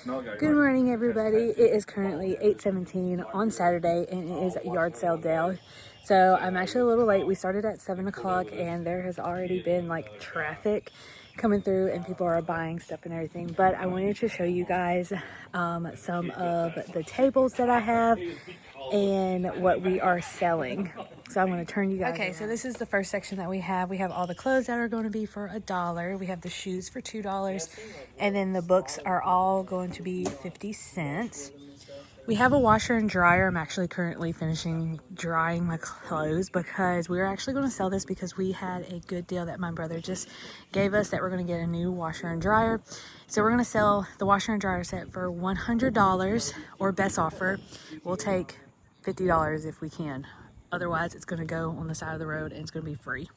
Good morning, everybody. It is currently 8:17 on Saturday, and it is yard sale day. So I'm actually a little late. We started at 7 o'clock, and there has already been like traffic coming through, and people are buying stuff and everything. But I wanted to show you guys some of the tables that I have and what we are selling. So I'm going to turn you guys around. So this is the first section that we have. We have all the clothes that are going to be for $1. We have the shoes for $2. And then the books are all going to be 50 cents. We have a washer and dryer. I'm actually currently finishing drying my clothes because we're actually going to sell this because we had a good deal that my brother just gave us that we're going to get a new washer and dryer. So we're going to sell the washer and dryer set for $100 or best offer. We'll take $50 if we can. Otherwise, it's going to go on the side of the road and it's going to be free.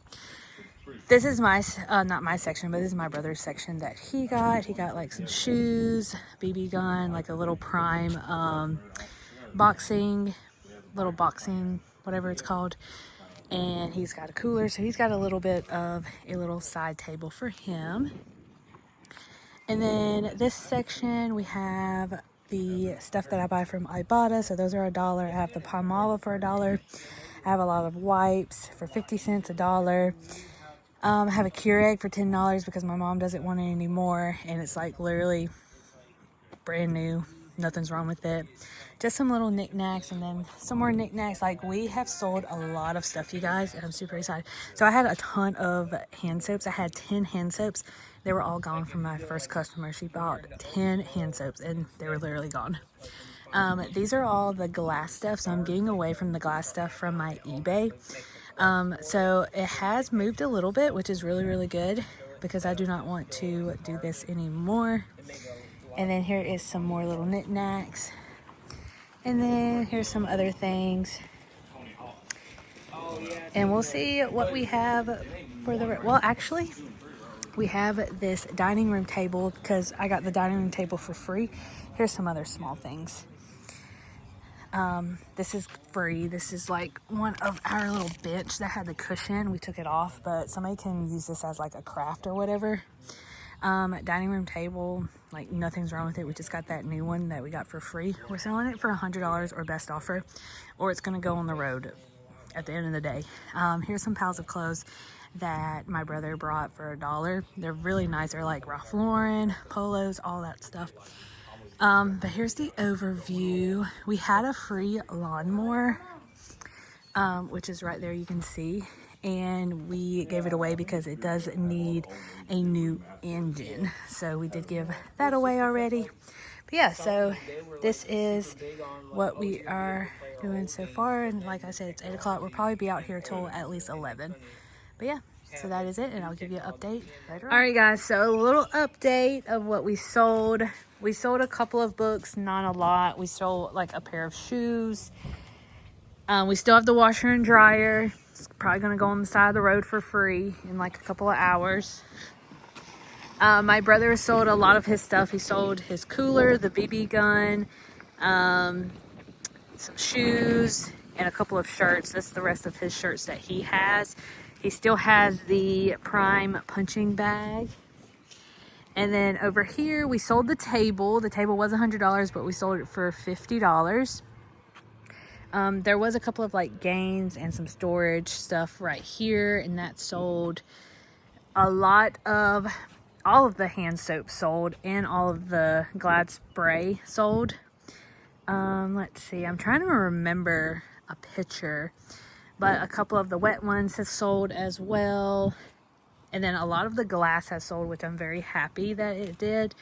This is my, not my section, but this is my brother's section that he got. He got like some shoes, BB gun, like a little prime boxing, whatever it's called. And he's got a cooler, so he's got a little bit of a little side table for him. And then this section, we have the stuff that I buy from Ibotta. So those are $1. I have the Palmolive for $1. I have a lot of wipes for 50 cents, $1. I have a Keurig for $10 because my mom doesn't want it anymore. And it's like literally brand new. Nothing's wrong with it. Just some little knickknacks and then some more knickknacks. Like we have sold a lot of stuff, you guys, and I'm super excited. So I had a ton of hand soaps. I had 10 hand soaps. They were all gone from my first customer. She bought 10 hand soaps and they were literally gone. These are all the glass stuff. So I'm getting away from the glass stuff from my eBay. So it has moved a little bit, which is really, really good because I do not want to do this anymore. And then here is some more little knickknacks. And then here's some other things. And we'll see what we have for the... Well, actually, we have this dining room table because I got the dining room table for free. Here's some other small things. This is free. This is like one of our little bench that had the cushion. We took it off, but somebody can use this as like a craft or whatever. Dining room table, like nothing's wrong with it. We just got that new one that we got for free. We're selling it for $100 or best offer, or it's going to go on the road at the end of the day. Here's some piles of clothes that my brother brought for $1. They're really nice. They're like Ralph Lauren, polos, all that stuff. But here's the overview. We had a free lawnmower, which is right there, you can see. And we gave it away because it does need a new engine. So we did give that away already. But yeah, so this is what we are doing so far. And like I said, it's 8 o'clock. We'll probably be out here till at least 11. But yeah, so that is it. And I'll give you an update later on. All right, guys. So a little update of what we sold. We sold a couple of books, not a lot. We sold like a pair of shoes. We still have the washer and dryer. It's probably going to go on the side of the road for free in like a couple of hours. My brother sold a lot of his stuff. He sold his cooler, the BB gun, some shoes, and a couple of shirts. That's the rest of his shirts that he has. He still has the Prime punching bag. And then over here, we sold the table. The table was $100, but we sold it for $50. There was a couple of like games and some storage stuff right here, and that sold. A lot of, all of the hand soap sold, and all of the Glad spray sold. Let's see, I'm trying to remember a picture, but a couple of the wet ones have sold as well. And then a lot of the glass has sold, which I'm very happy that it did.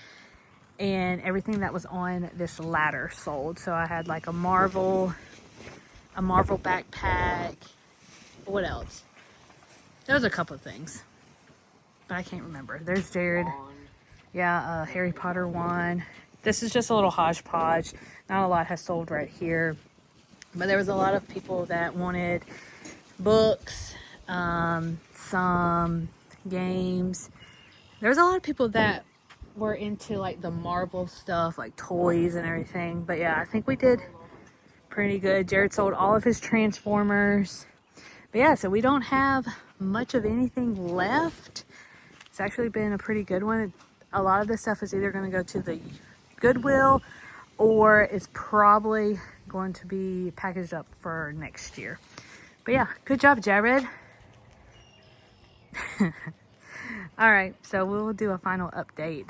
And everything that was on this ladder sold. So I had like a Marvel backpack. What else? There was a couple of things, but I can't remember. There's Jared. Yeah, Harry Potter one. This is just a little hodgepodge. Not a lot has sold right here, but there was a lot of people that wanted books, some games. There's a lot of people that were into like the Marvel stuff, like toys and everything. But yeah, I think we did pretty good. Jared sold all of his Transformers. But yeah, so we don't have much of anything left. It's actually been a pretty good one. A lot of this stuff is either going to go to the Goodwill or is probably going to be packaged up for next year. But yeah, good job, Jared. All right, so we will do a final update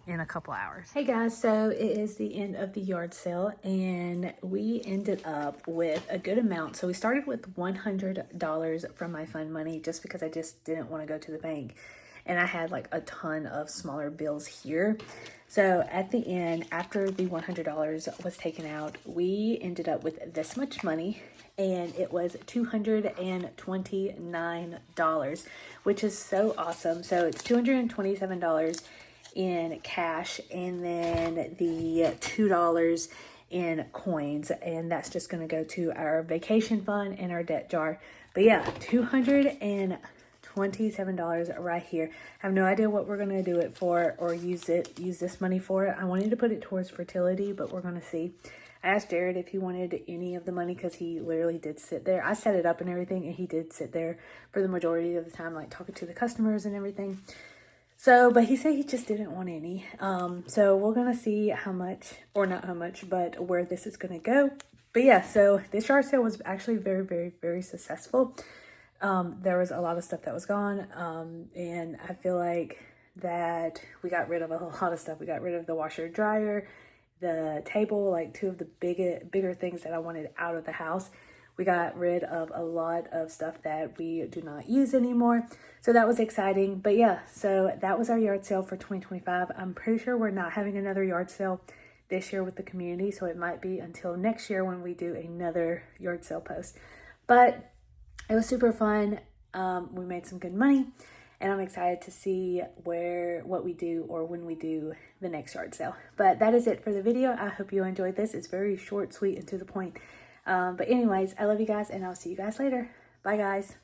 in a couple hours. Hey guys, so it is the end of the yard sale and we ended up with a good amount. So we started with $100 from my fund money just because I just didn't want to go to the bank. And I had like a ton of smaller bills here. So at the end, after the $100 was taken out, we ended up with this much money, and it was $229, which is so awesome. So it's $227 in cash and then the $2 in coins, and that's just going to go to our vacation fund and our debt jar. But yeah, $227 right here. I have no idea what we're going to do it for or use this money for. I wanted to put it towards fertility, but we're going to see. I asked Jared if he wanted any of the money because he literally did sit there. I set it up and everything, and he did sit there for the majority of the time, like talking to the customers and everything. So, but he said he just didn't want any. So we're going to see how much, or not how much, but where this is going to go. But yeah, so this yard sale was actually very, very, very successful. There was a lot of stuff that was gone. And I feel like that we got rid of a lot of stuff. We got rid of the washer dryer, the table, like two of the bigger things that I wanted out of the house. We got rid of a lot of stuff that we do not use anymore. So that was exciting. But yeah, so that was our yard sale for 2025. I'm pretty sure we're not having another yard sale this year with the community. So it might be until next year when we do another yard sale post. But it was super fun. We made some good money. And I'm excited to see what we do or when we do the next yard sale. But that is it for the video. I hope you enjoyed this. It's very short, sweet, and to the point. But anyways, I love you guys, and I'll see you guys later. Bye, guys.